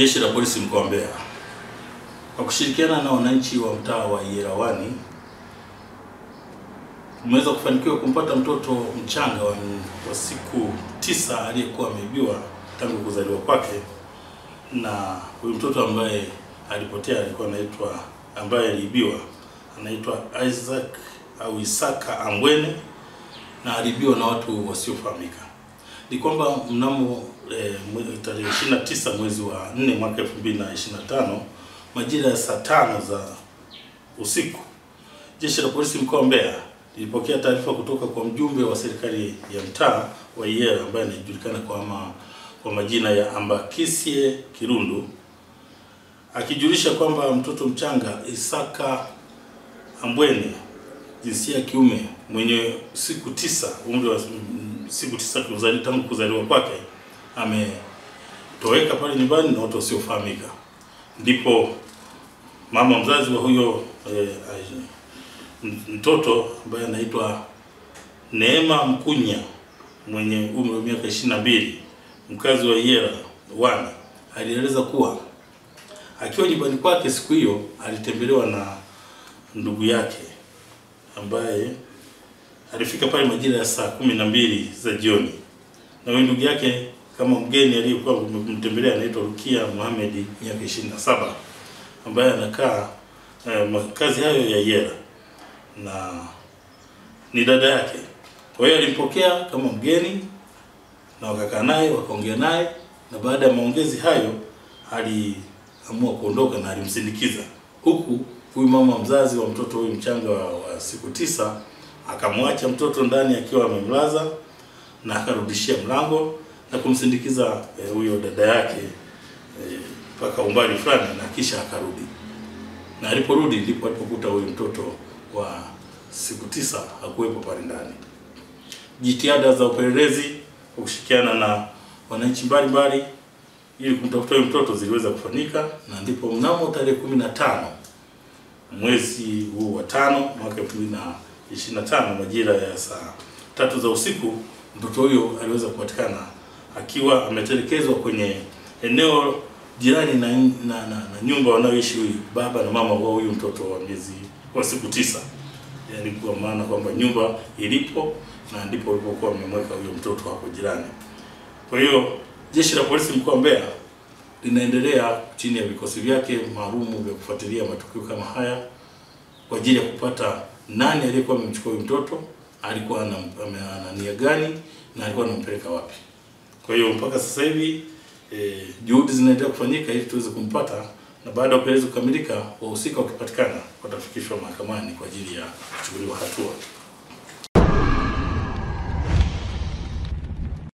Jeshi la Polisi mkoa wa Mbeya kwa kushirikiana na wananchi wa mtaa wa Yerawani tumeweza kufanikiwa kumpata mtoto mchanga wa siku 9 aliyekuwa ameibiwa tangu kuzaliwa kwake. Na huyu mtoto ambaye alipotea alikuwa ambaye aliibiwa anaitwa Isaka Ambwene, na aliibiwa na watu wasiofahamika. Ni kwamba mnamo tarehe 29 mwezi wa 4 mwaka 2025 majira ya saa 5 za usiku, Jeshi la Polisi mkoa wa Mbeya lilipokea taarifa kutoka kwa mjumbe wa serikali ya mtaa wa Iyela ambaye anajulikana kwa majina ya Ambakisye Kirundu, akijulisha kwamba mtoto mchanga Isaka Ambwene jinsia ya kiume mwenye siku 9, umri wa siku 9 tangu kuzaliwa kwake, ametoweka pale nyumbani na watu wasiofahamika. Ndipo mama mzazi wa huyo mtoto ambaye anaitwa Neema Mkunya mwenye umri wa miaka 22, mkazi wa Yerawani, alieleza kuwa akiwa nyumbani kwake siku hiyo alitembelewa na ndugu yake ambaye alifika pale majira ya saa 12 za jioni. Na huyo ndugu yake kama mgeni aliyekuwa kumtembelea anaitwa Rukia Mohamed, miaka 27, ambaye anakaa makazi hayo ya Iyela na ni dada yake. Kwa hiyo alimpokea kama mgeni na wakakaa naye, wakaongea naye, na baada ya maongezi hayo aliamua kuondoka na alimsindikiza, huku huyu mama mzazi wa mtoto huyu mchanga wa siku 9 akamwacha mtoto ndani akiwa amemlaza na akarudishia mlango na kumsindikiza huyo dada yake mpaka umbali fulani, na kisha akarudi. Na aliporudi ndipo alipokuta huyu mtoto wa siku 9 hakuwepo pale ndani. Jitihada za upelelezi kwa kushirikiana na wananchi mbalimbali ili kumtafuta huyu mtoto ziliweza kufanyika, na ndipo mnamo tarehe 15 mwezi huu wa 5 mwaka 2025 majira ya saa 3 za usiku, mtoto huyo aliweza kupatikana akiwa ametelekezwa kwenye eneo jirani na nyumba wanaoishi huyu baba na mama wa huyu mtoto wa siku 9. Yaani kwa maana kwamba nyumba ilipo na ndipo walipokuwa wamemweka huyo mtoto hapo jirani. Kwa hiyo Jeshi la Polisi mkoa wa Mbeya linaendelea chini ya vikosi vyake maalum vya kufuatilia matukio kama haya kwa ajili ya kupata nani aliyekuwa amemchukua huyo mtoto, alikuwa ana nia gani na alikuwa anampeleka wapi. Kwa hiyo mpaka sasa hivi juhudi zinaendelea kufanyika ili tuweze kumpata, na baada ya upelelezi kukamilika wahusika wakipatikana watafikishwa mahakamani kwa ajili ya kuchukuliwa hatua.